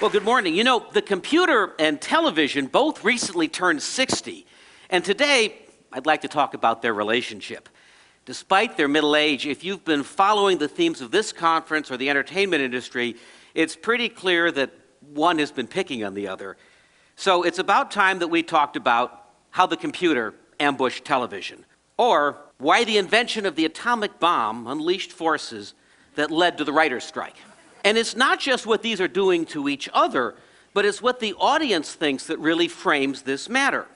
Well, good morning. You know, the computer and television both recently turned 60, and today I'd like to talk about their relationship. Despite their middle age, if you've been following the themes of this conference or the entertainment industry, it's pretty clear that one has been picking on the other. So it's about time that we talked about how the computer ambushed television, or why the invention of the atomic bomb unleashed forces that led to the writer's strike. And it's not just what these are doing to each other, but it's what the audience thinks that really frames this matter.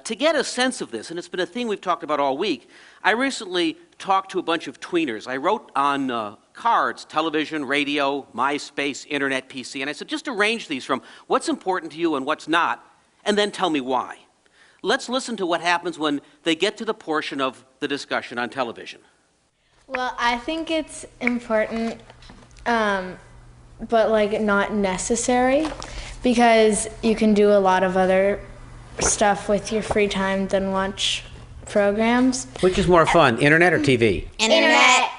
To get a sense of this, and it's been a theme we've talked about all week, I recently talked to a bunch of tweeners. I wrote on cards, television, radio, MySpace, internet, PC, and I said, just arrange these from what's important to you and what's not, and then tell me why. Let's listen to what happens when they get to the portion of the discussion on television. Well, I think it's important, but like not necessary, because you can do a lot of other stuff with your free time than watch programs. Which is more fun, internet or TV? Internet.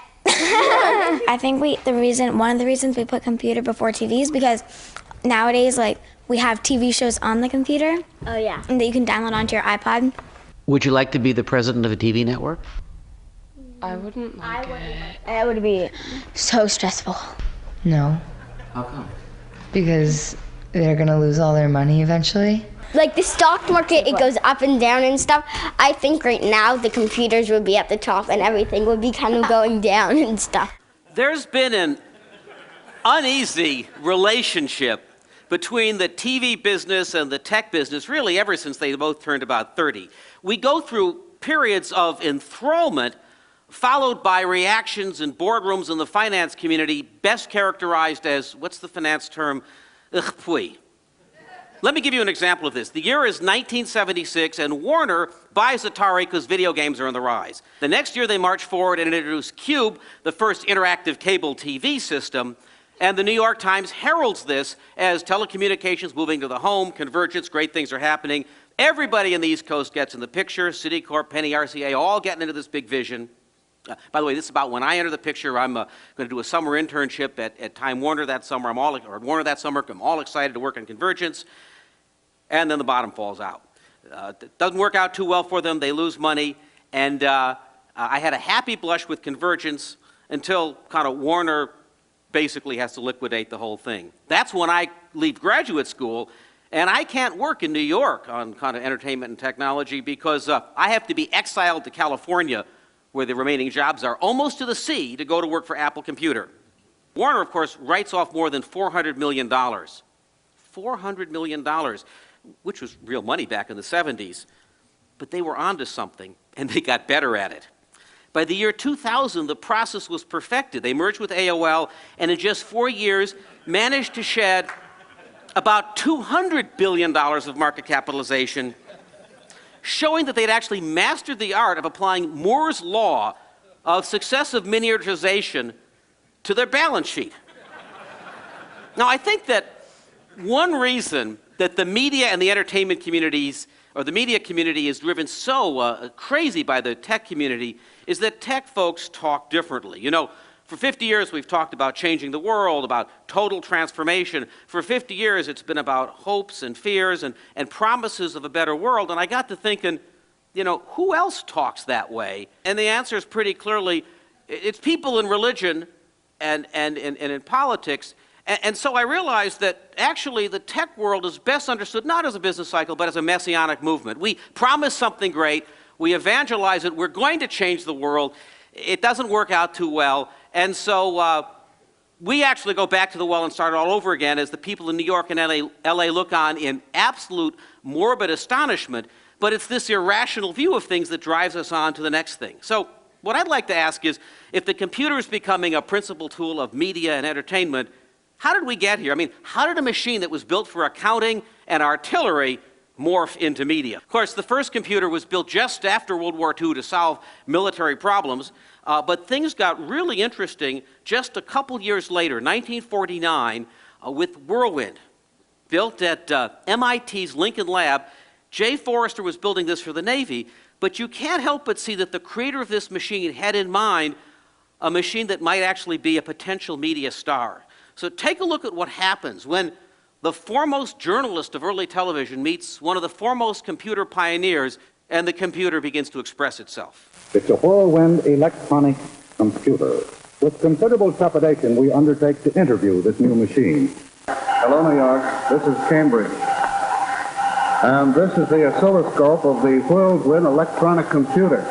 I think one of the reasons we put computer before TV is because nowadays, like, we have TV shows on the computer. Oh yeah. And that you can download onto your iPod. Would you like to be the president of a TV network? I wouldn't like it. It would be so stressful. No. How come? Because they're gonna lose all their money eventually. Like the stock market, it goes up and down and stuff. I think right now the computers would be at the top and everything would be kind of going down and stuff. There's been an uneasy relationship between the TV business and the tech business, really ever since they both turned about 30. We go through periods of enthrallment followed by reactions in boardrooms in the finance community, best characterized as, what's the finance term? Ugh, pfui. Let me give you an example of this. The year is 1976, and Warner buys Atari because video games are on the rise. The next year, they march forward and introduce Cube, the first interactive cable TV system, and the New York Times heralds this as telecommunications moving to the home, convergence, great things are happening. Everybody in the East Coast gets in the picture, Citicorp, Penny, RCA, all getting into this big vision. By the way, this is about when I enter the picture. I'm going to do a summer internship at Time Warner that summer. I'm all excited to work on convergence. And then the bottom falls out. It doesn't work out too well for them. They lose money. And I had a happy blush with convergence until kind of Warner basically has to liquidate the whole thing. That's when I leave graduate school, and I can't work in New York on kind of entertainment and technology because I have to be exiled to California, where the remaining jobs are, almost to the sea, to go to work for Apple Computer. Warner, of course, writes off more than $400 million. $400 million, which was real money back in the 70s. But they were onto something, and they got better at it. By the year 2000, the process was perfected. They merged with AOL, and in just 4 years, managed to shed about $200 billion of market capitalization, showing that they'd actually mastered the art of applying Moore's law of successive miniaturization to their balance sheet. Now, I think that one reason that the media and the entertainment communities, or the media community, is driven so crazy by the tech community is that tech folks talk differently. You know, for 50 years we've talked about changing the world, about total transformation. For 50 years it's been about hopes and fears and promises of a better world. And I got to thinking, you know, who else talks that way? And the answer is pretty clearly, it's people in religion and in politics. And so I realized that actually the tech world is best understood not as a business cycle, but as a messianic movement. We promise something great, we evangelize it, we're going to change the world. It doesn't work out too well, and so we actually go back to the well and start all over again as the people in New York and LA look on in absolute morbid astonishment, but it's this irrational view of things that drives us on to the next thing. So what I'd like to ask is, if the computer is becoming a principal tool of media and entertainment, how did we get here? I mean, how did a machine that was built for accounting and artillery morph into media? Of course, the first computer was built just after World War II to solve military problems, but things got really interesting just a couple years later, 1949, with Whirlwind. Built at MIT's Lincoln Lab. Jay Forrester was building this for the Navy, but you can't help but see that the creator of this machine had in mind a machine that might actually be a potential media star. So take a look at what happens when the foremost journalist of early television meets one of the foremost computer pioneers, and the computer begins to express itself. It's a whirlwind electronic computer. With considerable trepidation, we undertake to interview this new machine. Hello, New York. This is Cambridge. And this is the oscilloscope of the whirlwind electronic computer.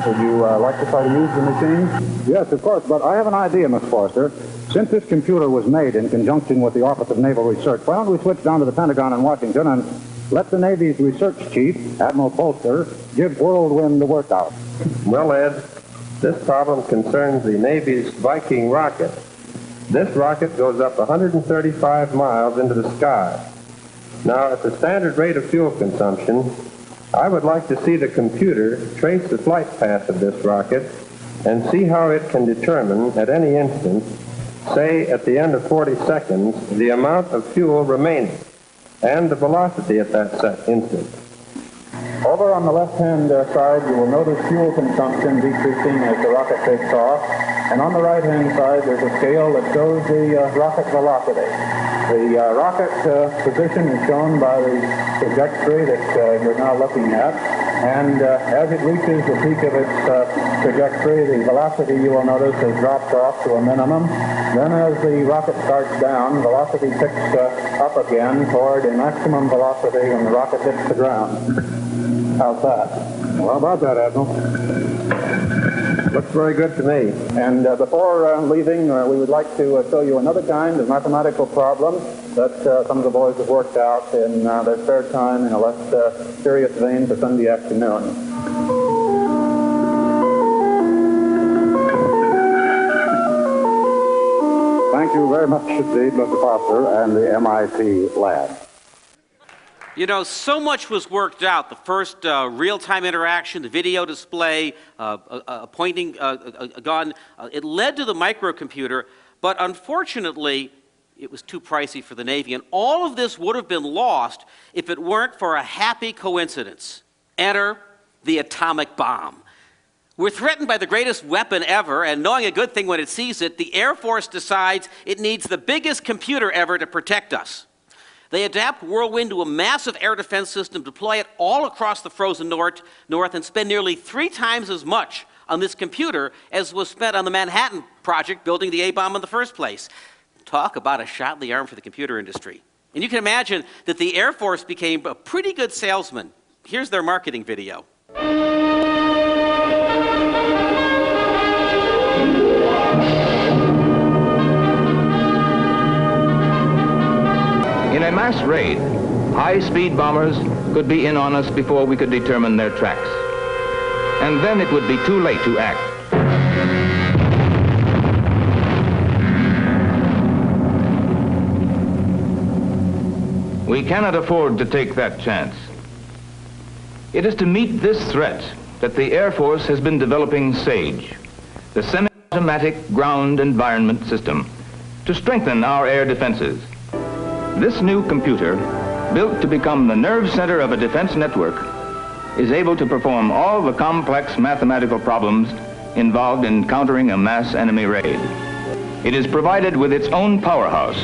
Would you like to try to use the machine? Yes, of course, but I have an idea, Miss Forster. Since this computer was made in conjunction with the Office of Naval Research, why don't we switch down to the Pentagon in Washington and let the Navy's research chief, Admiral Bolster, give Whirlwind the workout? Well, Ed, this problem concerns the Navy's Viking rocket. This rocket goes up 135 miles into the sky. Now, at the standard rate of fuel consumption, I would like to see the computer trace the flight path of this rocket and see how it can determine at any instant, say at the end of 40 seconds, the amount of fuel remaining and the velocity at that instant. Over on the left-hand side, you will notice fuel consumption decreasing as the rocket takes off. And on the right-hand side, there's a scale that shows the rocket velocity. The rocket position is shown by the trajectory that you're now looking at. And as it reaches the peak of its trajectory, the velocity, you will notice, has dropped off to a minimum. Then as the rocket starts down, velocity picks up again toward a maximum velocity when the rocket hits the ground. How's that? Well, how about that, Admiral? Looks very good to me. And before leaving, we would like to show you another kind of mathematical problem that some of the boys have worked out in their spare time in a less serious vein for Sunday afternoon. Thank you very much indeed, Mr. Foster and the MIT lab. You know, so much was worked out. The first real-time interaction, the video display, a pointing gun. It led to the microcomputer, but unfortunately, it was too pricey for the Navy. And all of this would have been lost if it weren't for a happy coincidence. Enter the atomic bomb. We're threatened by the greatest weapon ever, and knowing a good thing when it sees it, the Air Force decides it needs the biggest computer ever to protect us. They adapt Whirlwind to a massive air defense system, deploy it all across the frozen north, and spend nearly 3 times as much on this computer as was spent on the Manhattan Project building the A-bomb in the first place. Talk about a shot in the arm for the computer industry. And you can imagine that the Air Force became a pretty good salesman. Here's their marketing video. In a mass raid, high-speed bombers could be in on us before we could determine their tracks. And then it would be too late to act. We cannot afford to take that chance. It is to meet this threat that the Air Force has been developing SAGE, the semi-automatic ground environment system, to strengthen our air defenses. This new computer, built to become the nerve center of a defense network, is able to perform all the complex mathematical problems involved in countering a mass enemy raid. It is provided with its own powerhouse,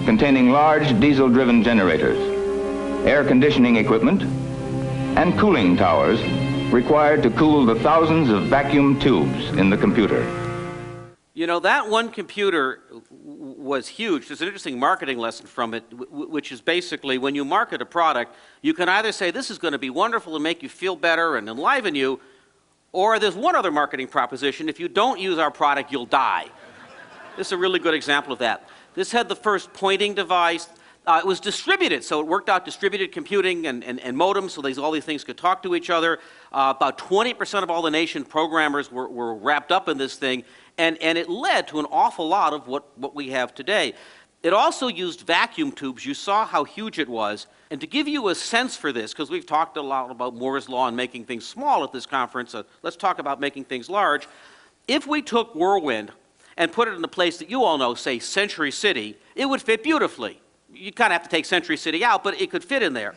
containing large diesel-driven generators, air conditioning equipment, and cooling towers required to cool the thousands of vacuum tubes in the computer. You know, that one computer was huge. There's an interesting marketing lesson from it, which is basically when you market a product, you can either say this is going to be wonderful and make you feel better and enliven you, or there's one other marketing proposition: if you don't use our product, you'll die. This is a really good example of that. This had the first pointing device. It was distributed, so it worked out distributed computing and modems, so all these things could talk to each other. About 20% of all the nation programmers were wrapped up in this thing, and it led to an awful lot of what we have today. It also used vacuum tubes. You saw how huge it was. And to give you a sense for this, because we've talked a lot about Moore's Law and making things small at this conference, let's talk about making things large. If we took Whirlwind and put it in a place that you all know, say Century City, it would fit beautifully. You kind of have to take Century City out, but it could fit in there.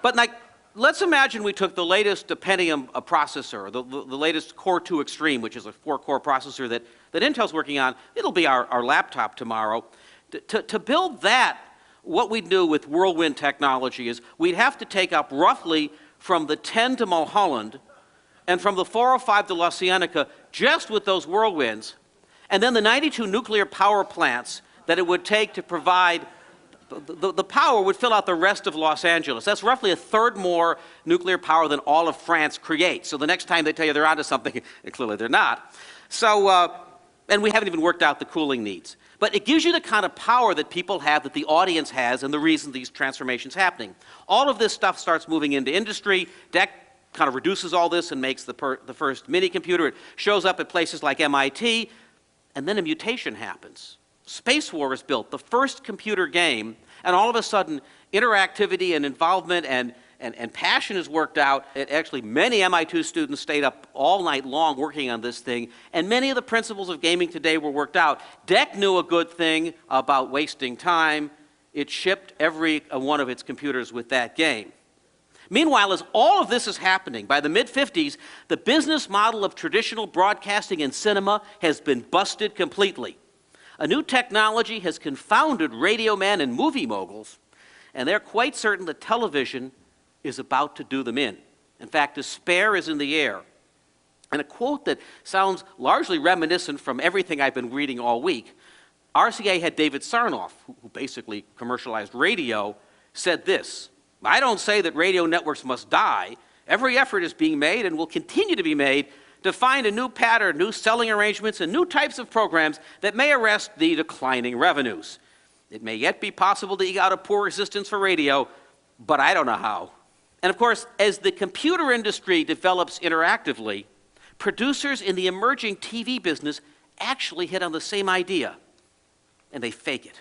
But like, let's imagine we took the latest Pentium processor, the latest Core 2 Extreme, which is a 4-core processor that Intel's working on. It'll be our laptop tomorrow. To build that what we'd do with whirlwind technology is we'd have to take up roughly from the 10 to Mulholland and from the 405 to La Cienega just with those whirlwinds, and then the 92 nuclear power plants that it would take to provide the power would fill out the rest of Los Angeles. That's roughly a third more nuclear power than all of France creates. So the next time they tell you they're onto something, clearly they're not. So, and we haven't even worked out the cooling needs. But it gives you the kind of power that people have, that the audience has, and the reason these transformations happening. All of this stuff starts moving into industry. DEC kind of reduces all this and makes the first mini computer. It shows up at places like MIT, and then a mutation happens. Space War is built, the first computer game, and all of a sudden interactivity and involvement and passion is worked out. Actually, many MIT students stayed up all night long working on this thing, and many of the principles of gaming today were worked out. DEC knew a good thing about wasting time. It shipped every one of its computers with that game. Meanwhile, as all of this is happening, by the mid-50s, the business model of traditional broadcasting and cinema has been busted completely. A new technology has confounded radio men and movie moguls, and they're quite certain that television is about to do them in. In fact, despair is in the air. And a quote that sounds largely reminiscent from everything I've been reading all week. RCA head David Sarnoff, who basically commercialized radio, said this: "I don't say that radio networks must die. Every effort is being made and will continue to be made to find a new pattern, new selling arrangements, and new types of programs that may arrest the declining revenues. It may yet be possible to eke out a poor existence for radio, but I don't know how." And of course, as the computer industry develops interactively, producers in the emerging TV business actually hit on the same idea, and they fake it.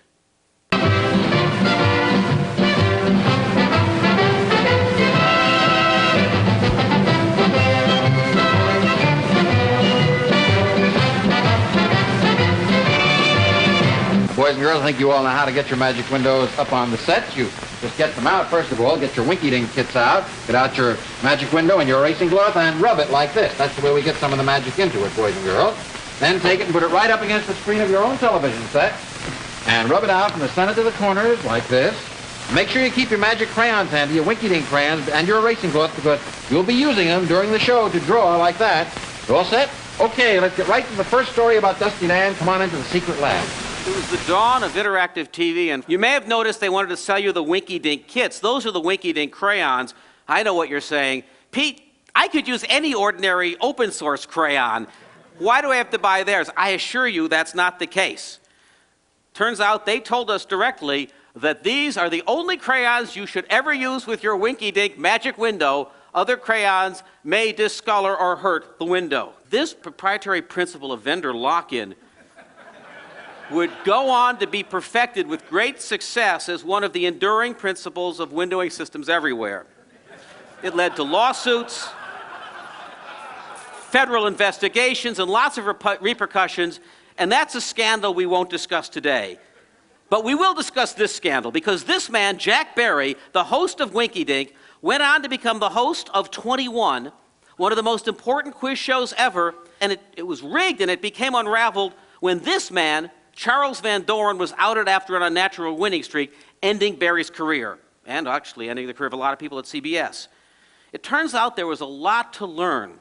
Boys and girls, I think you all know how to get your magic windows up on the set. You just get them out, first of all, get your winky-dink kits out, get out your magic window and your erasing cloth and rub it like this. That's the way we get some of the magic into it, boys and girls. Then take it and put it right up against the screen of your own television set and rub it out from the center to the corners like this. Make sure you keep your magic crayons handy, your winky-dink crayons and your erasing cloth, because you'll be using them during the show to draw like that. You all set? Okay, let's get right to the first story about Dusty Dan. Come on into the secret lab. It was the dawn of interactive TV, and you may have noticed they wanted to sell you the winky-dink kits. Those are the winky-dink crayons. I know what you're saying. Pete, I could use any ordinary open-source crayon. Why do I have to buy theirs? I assure you that's not the case. Turns out they told us directly that these are the only crayons you should ever use with your winky-dink magic window. Other crayons may discolor or hurt the window. This proprietary principle of vendor lock-in would go on to be perfected with great success as one of the enduring principles of windowing systems everywhere. It led to lawsuits, federal investigations, and lots of repercussions, and that's a scandal we won't discuss today. But we will discuss this scandal, because this man, Jack Barry, the host of Winky Dink, went on to become the host of 21, one of the most important quiz shows ever, and it was rigged and it became unraveled when this man, Charles Van Doren, was outed after an unnatural winning streak, ending Barry's career, and actually ending the career of a lot of people at CBS. It turns out there was a lot to learn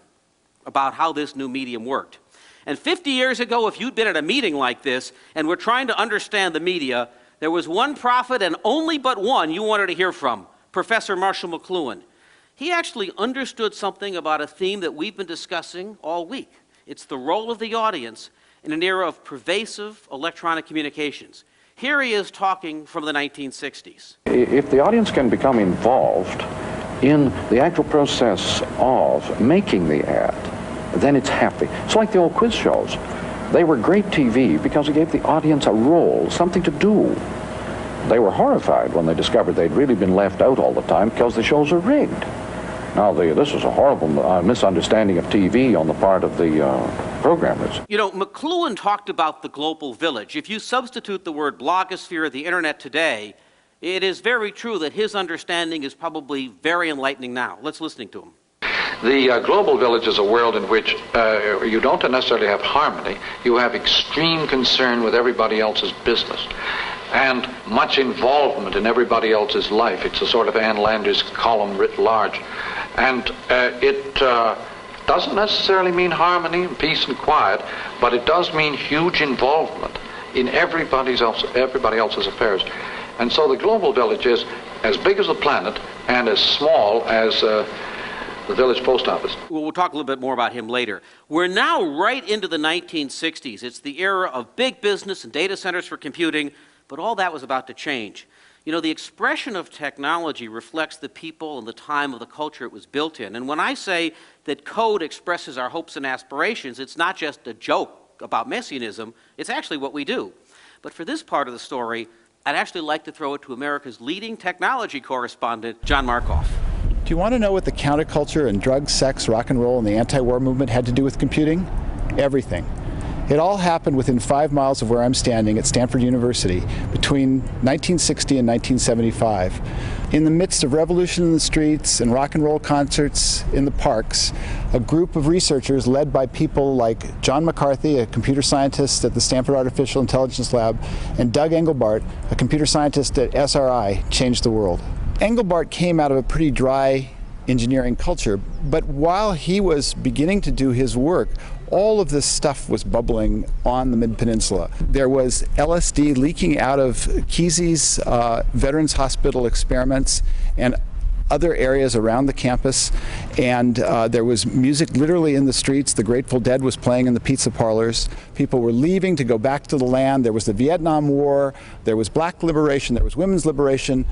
about how this new medium worked. And 50 years ago, if you'd been at a meeting like this and were trying to understand the media, there was one prophet and only but one you wanted to hear from, Professor Marshall McLuhan. He actually understood something about a theme that we've been discussing all week. It's the role of the audience in an era of pervasive electronic communications. Here he is talking from the 1960s. If the audience can become involved in the actual process of making the ad, then it's happy. It's like the old quiz shows. They were great TV because it gave the audience a role, something to do. They were horrified when they discovered they'd really been left out all the time because the shows are rigged. Now, this is a horrible misunderstanding of TV on the part of the programmers. You know, McLuhan talked about the global village. If you substitute the word blogosphere, the internet today, it is very true that his understanding is probably very enlightening now. Let's listen to him. The global village is a world in which you don't necessarily have harmony. You have extreme concern with everybody else's business. and much involvement in everybody else's life. It's a sort of Ann Landers column writ large. And it doesn't necessarily mean harmony and peace and quiet, but it does mean huge involvement in everybody else's affairs. And so the global village is as big as the planet and as small as the village post office. Well, we'll talk a little bit more about him later. We're now right into the 1960s. It's the era of big business and data centers for computing, but all that was about to change. You know, the expression of technology reflects the people and the time of the culture it was built in. And when I say that code expresses our hopes and aspirations, it's not just a joke about messianism, it's actually what we do. But for this part of the story, I'd actually like to throw it to America's leading technology correspondent, John Markoff. Do you want to know what the counterculture and drugs, sex, rock and roll, and the anti-war movement had to do with computing? Everything. It all happened within 5 miles of where I'm standing at Stanford University between 1960 and 1975. In the midst of revolution in the streets and rock and roll concerts in the parks, a group of researchers led by people like John McCarthy, a computer scientist at the Stanford Artificial Intelligence Lab, and Doug Engelbart, a computer scientist at SRI, changed the world. Engelbart came out of a pretty dry engineering culture, but while he was beginning to do his work, all of this stuff was bubbling on the Mid-Peninsula. There was LSD leaking out of Kesey's Veterans Hospital experiments and other areas around the campus, and there was music literally in the streets. The Grateful Dead was playing in the pizza parlors. People were leaving to go back to the land. There was the Vietnam War, there was black liberation, there was women's liberation.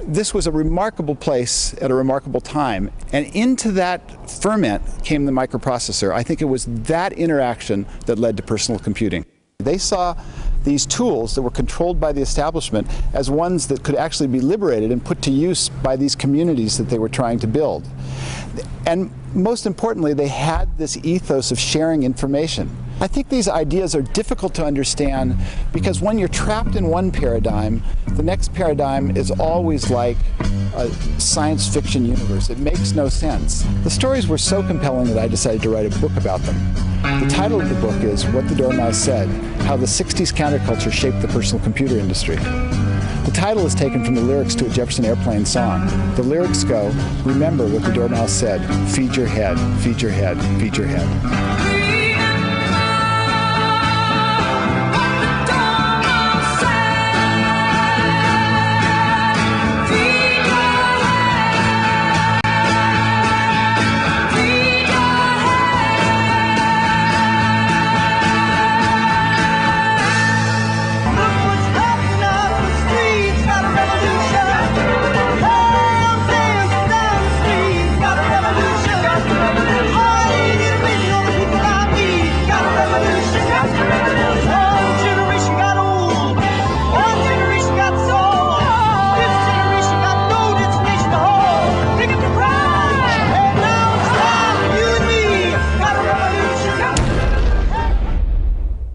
This was a remarkable place at a remarkable time, and into that ferment came the microprocessor. I think it was that interaction that led to personal computing. They saw these tools that were controlled by the establishment as ones that could actually be liberated and put to use by these communities that they were trying to build. And most importantly, they had this ethos of sharing information. I think these ideas are difficult to understand because when you're trapped in one paradigm, the next paradigm is always like a science fiction universe. It makes no sense. The stories were so compelling that I decided to write a book about them. The title of the book is What the Dormouse Said, How the 60s Counterculture Shaped the Personal Computer Industry. The title is taken from the lyrics to a Jefferson Airplane song. The lyrics go, remember what the dormouse said, feed your head, feed your head, feed your head.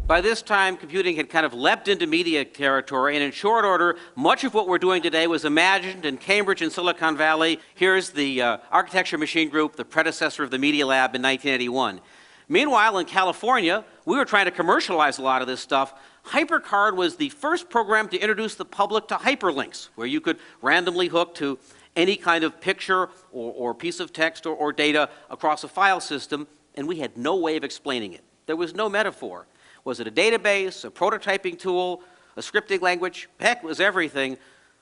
By this time, computing had kind of leapt into media territory, and in short order, much of what we're doing today was imagined in Cambridge and Silicon Valley. Here's the Architecture Machine Group, the predecessor of the Media Lab in 1981. Meanwhile, in California, we were trying to commercialize a lot of this stuff. HyperCard was the first program to introduce the public to hyperlinks, where you could randomly hook to any kind of picture or piece of text or data across a file system, and we had no way of explaining it. There was no metaphor. Was it a database, a prototyping tool, a scripting language? Heck, it was everything.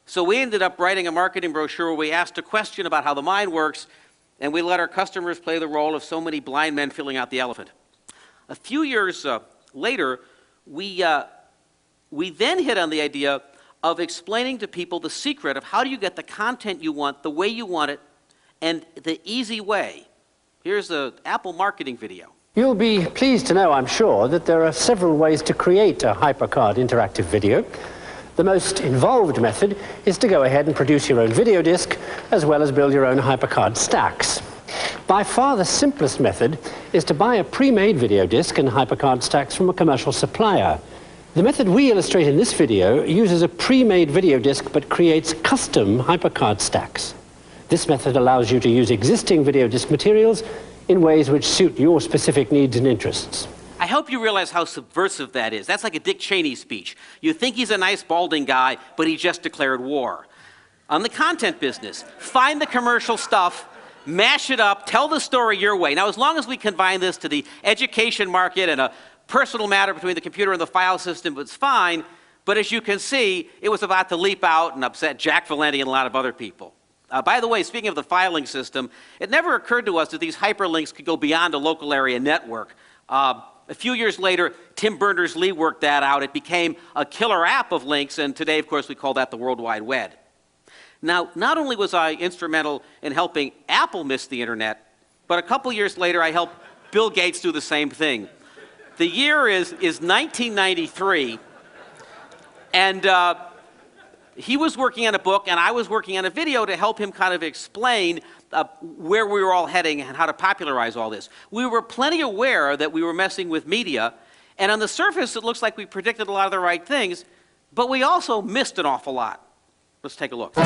So we ended up writing a marketing brochure where we asked a question about how the mind works, and we let our customers play the role of so many blind men filling out the elephant. A few years later, we then hit on the idea of explaining to people the secret of how do you get the content you want, the way you want it, and the easy way. Here's the Apple marketing video. You'll be pleased to know, I'm sure, that there are several ways to create a HyperCard interactive video. The most involved method is to go ahead and produce your own video disc, as well as build your own HyperCard stacks. By far the simplest method is to buy a pre-made video disc and HyperCard stacks from a commercial supplier. The method we illustrate in this video uses a pre-made video disc but creates custom HyperCard stacks. This method allows you to use existing video disc materials in ways which suit your specific needs and interests. I hope you realize how subversive that is. That's like a Dick Cheney speech. You think he's a nice balding guy, but he just declared war. On the content business, find the commercial stuff, mash it up, tell the story your way. Now, as long as we confine this to the education market and a personal matter between the computer and the file system, it's fine. But as you can see, it was about to leap out and upset Jack Valenti and a lot of other people. By the way, speaking of the filing system, it never occurred to us that these hyperlinks could go beyond a local area network. A few years later, Tim Berners-Lee worked that out. It became a killer app of links, and today, of course, we call that the World Wide Web. Now, not only was I instrumental in helping Apple miss the internet, but a couple years later, I helped Bill Gates do the same thing. The year is 1993, and he was working on a book, and I was working on a video to help him kind of explain where we were all heading and how to popularize all this. We were plenty aware that we were messing with media, and on the surface, it looks like we predicted a lot of the right things, but we also missed an awful lot. Let's take a look. The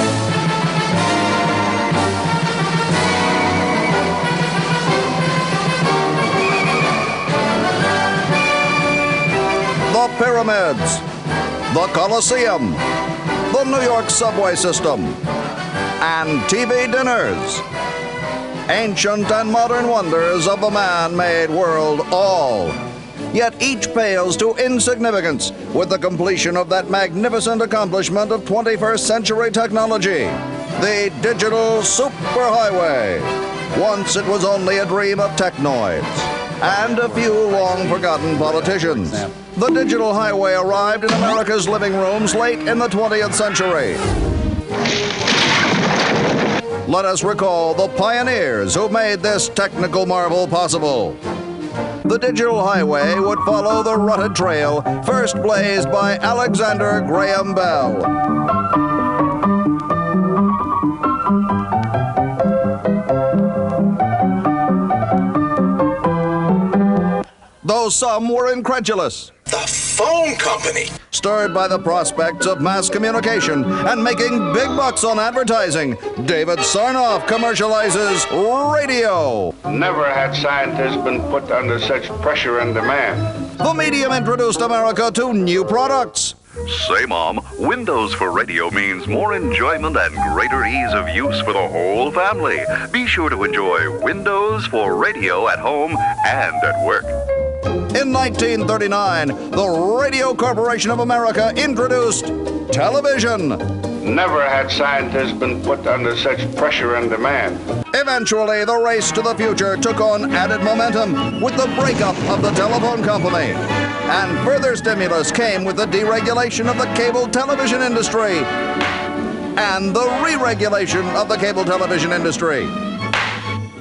pyramids, the Colosseum, the New York subway system, and TV dinners. Ancient and modern wonders of the man-made world all. Yet each pales to insignificance with the completion of that magnificent accomplishment of 21st century technology, the digital superhighway. Once it was only a dream of technoids and a few long-forgotten politicians. The digital highway arrived in America's living rooms late in the 20th century. Let us recall the pioneers who made this technical marvel possible. The digital highway would follow the rutted trail first blazed by Alexander Graham Bell. Though some were incredulous. The phone company. Stirred by the prospects of mass communication and making big bucks on advertising, David Sarnoff commercializes radio. Never had scientists been put under such pressure and demand. The medium introduced America to new products. Say, Mom, Windows for radio means more enjoyment and greater ease of use for the whole family. Be sure to enjoy Windows for radio at home and at work. In 1939, the Radio Corporation of America introduced television. Never had scientists been put under such pressure and demand. Eventually, the race to the future took on added momentum with the breakup of the telephone company. And further stimulus came with the deregulation of the cable television industry and the re-regulation of the cable television industry.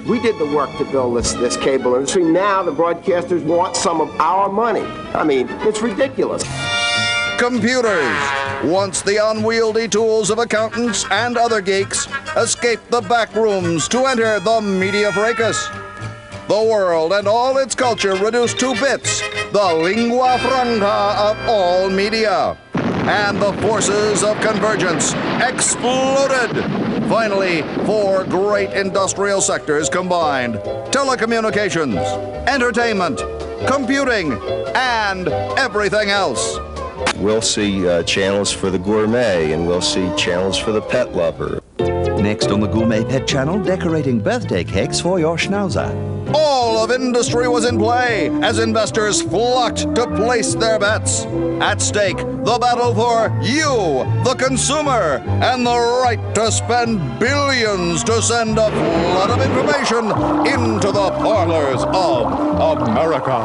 We did the work to build this cable industry. Now the broadcasters want some of our money. I mean, it's ridiculous. Computers, once the unwieldy tools of accountants and other geeks, escaped the back rooms to enter the media fracas. The world and all its culture reduced to bits, the lingua franca of all media. And the forces of convergence exploded. Finally, 4 great industrial sectors combined: telecommunications, entertainment, computing, and everything else. We'll see channels for the gourmet, and we'll see channels for the pet lover. Next on the Gourmet Pet Channel, decorating birthday cakes for your schnauzer. All of industry was in play as investors flocked to place their bets. At stake, the battle for you, the consumer, and the right to spend billions to send a flood of information into the parlors of America.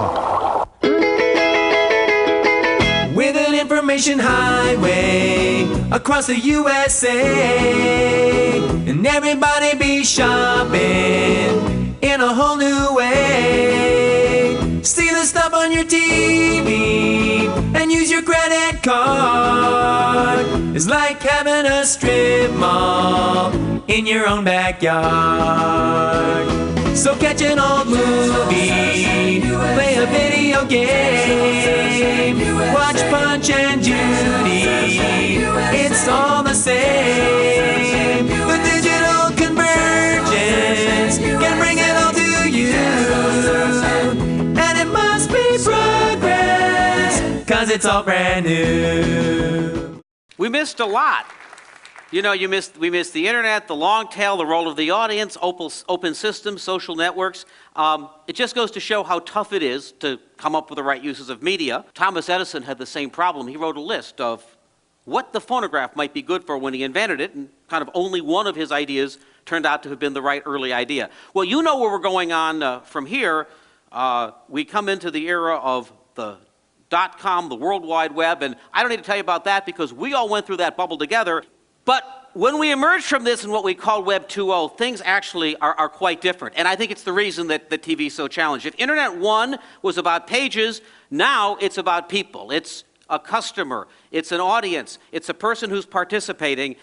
With an information highway across the USA, and everybody be shopping in a whole new way. See the stuff on your TV and use your credit card. It's like having a strip mall in your own backyard. So catch an old movie, play a video game, watch Punch and Judy, it's all the same. The digital convergence can bring it all to you, and it must be bright. it's all brand new. We missed a lot. You know, we missed the internet, the long tail, the role of the audience, open systems, social networks. It just goes to show how tough it is to come up with the right uses of media. Thomas Edison had the same problem. He wrote a list of what the phonograph might be good for when he invented it, and kind of only one of his ideas turned out to have been the right early idea. Well, you know where we're going on from here. We come into the era of the .com, the World Wide Web, and I don't need to tell you about that because we all went through that bubble together. But when we emerge from this in what we call Web 2.0, things actually are quite different. And I think it's the reason that the TV is so challenged. If Internet 1 was about pages, now it's about people. It's a customer. It's an audience. It's a person who's participating.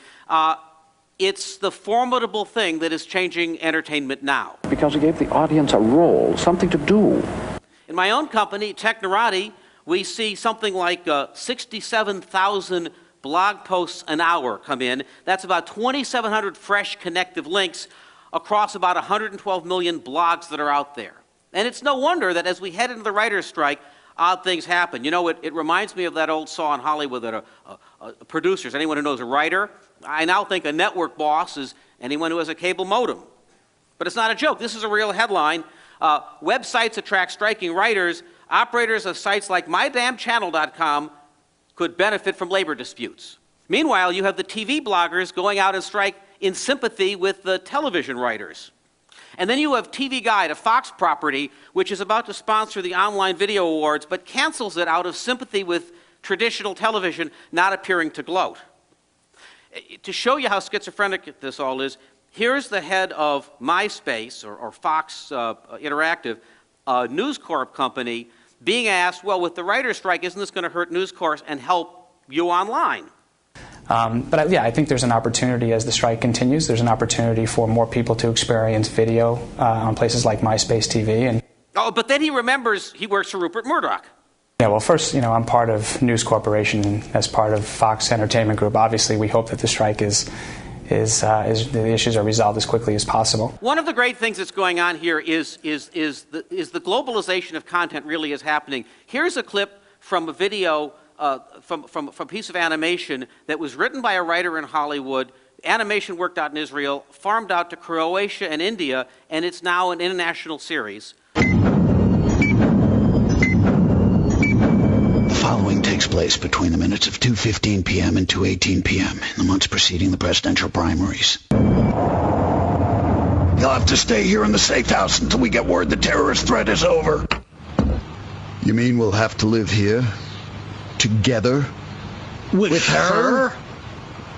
It's the formidable thing that is changing entertainment now. Because it gave the audience a role, something to do. In my own company, Technorati, we see something like 67,000 blog posts an hour come in. That's about 2,700 fresh connective links across about 112 million blogs that are out there. And it's no wonder that as we head into the writer's strike, odd things happen. You know, it reminds me of that old saw in Hollywood that producers, anyone who knows a writer, I now think a network boss is anyone who has a cable modem. But it's not a joke. This is a real headline. Websites attract striking writers. Operators of sites like mydamnchannel.com could benefit from labor disputes. Meanwhile, you have the TV bloggers going out and strike in sympathy with the television writers. And then you have TV Guide, a Fox property, which is about to sponsor the Online Video Awards, but cancels it out of sympathy with traditional television not appearing to gloat. To show you how schizophrenic this all is, here's the head of MySpace, or Fox Interactive, a News Corp company, being asked, well, with the writer's strike, isn't this going to hurt News Corp and help you online? Yeah, I think there's an opportunity as the strike continues. There's an opportunity for more people to experience video on places like MySpace TV. Oh, but then he remembers he works for Rupert Murdoch. Yeah, well, first, you know, I'm part of News Corporation as part of Fox Entertainment Group. Obviously, we hope that the strike the issues are resolved as quickly as possible. One of the great things that's going on here is the globalization of content really is happening. Here's a clip from a video, from a piece of animation that was written by a writer in Hollywood. Animation worked out in Israel, farmed out to Croatia and India, and it's now an international series. The following takes place between the minutes of 2:15 p.m. and 2:18 p.m. in the months preceding the presidential primaries. You'll have to stay here in the safe house until we get word the terrorist threat is over. You mean we'll have to live here? Together? With her?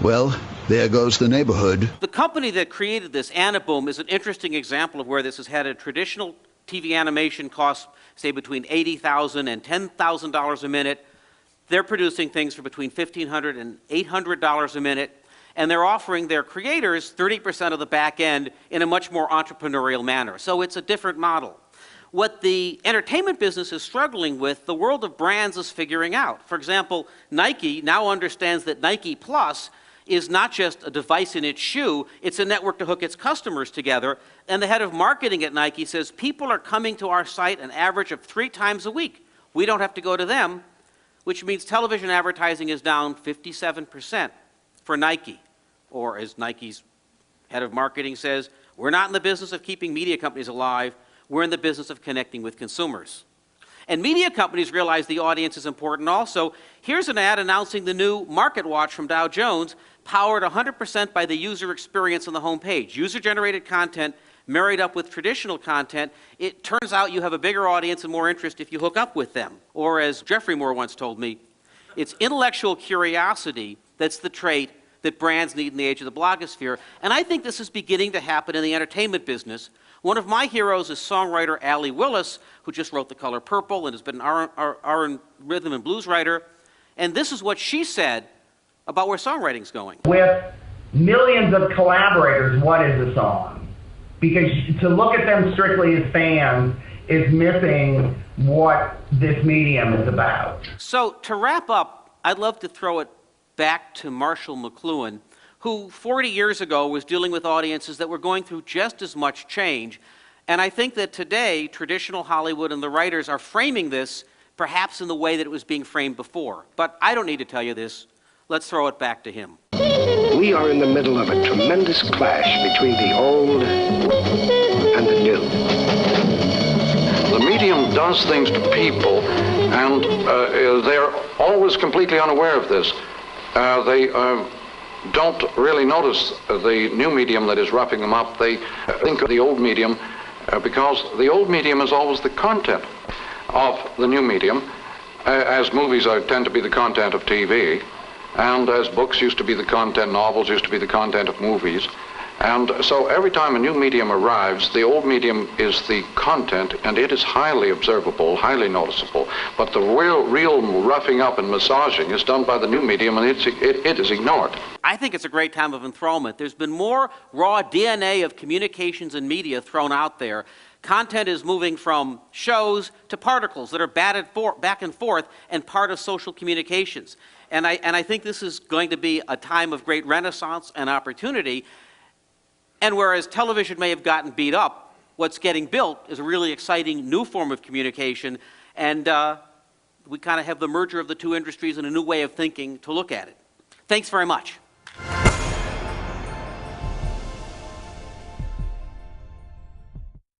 Well, there goes the neighborhood. The company that created this, Anaboom, is an interesting example of where this has had a traditional TV animation cost, say, between $80,000 and $10,000 a minute. They're producing things for between $1,500 and $800 a minute, and they're offering their creators 30% of the back end in a much more entrepreneurial manner. So it's a different model. What the entertainment business is struggling with, the world of brands is figuring out. For example, Nike now understands that Nike Plus is not just a device in its shoe, it's a network to hook its customers together. And the head of marketing at Nike says, people are coming to our site an average of 3 times a week. We don't have to go to them, which means television advertising is down 57% for Nike. Or as Nike's head of marketing says, we're not in the business of keeping media companies alive, we're in the business of connecting with consumers. And media companies realize the audience is important also. Here's an ad announcing the new Market Watch from Dow Jones, powered 100% by the user experience on the home page. User-generated content married up with traditional content. It turns out you have a bigger audience and more interest if you hook up with them. Or as Jeffrey Moore once told me, it's intellectual curiosity that's the trait that brands need in the age of the blogosphere. And I think this is beginning to happen in the entertainment business. One of my heroes is songwriter Allie Willis, who just wrote The Color Purple and has been an R&B rhythm and blues writer. And this is what she said about where songwriting's going. With millions of collaborators, what is a song? Because to look at them strictly as fans is missing what this medium is about. So to wrap up, I'd love to throw it back to Marshall McLuhan, who 40 years ago was dealing with audiences that were going through just as much change. And I think that today, traditional Hollywood and the writers are framing this perhaps in the way that it was being framed before. But I don't need to tell you this. Let's throw it back to him. We are in the middle of a tremendous clash between the old and the new. The medium does things to people, and they're always completely unaware of this. They don't really notice the new medium that is roughing them up. They think of the old medium because the old medium is always the content of the new medium, as movies tend to be the content of TV, and as books used to be the content, novels used to be the content of movies. And so every time a new medium arrives, the old medium is the content, and it is highly observable, highly noticeable. But the real roughing up and massaging is done by the new medium, and it is ignored. I think it's a great time of enthrallment. There's been more raw DNA of communications and media thrown out there. Content is moving from shows to particles that are batted back and forth and part of social communications. And I think this is going to be a time of great renaissance and opportunity. And whereas television may have gotten beat up, what's getting built is a really exciting new form of communication. And we kind of have the merger of the two industries and a new way of thinking to look at it. Thanks very much.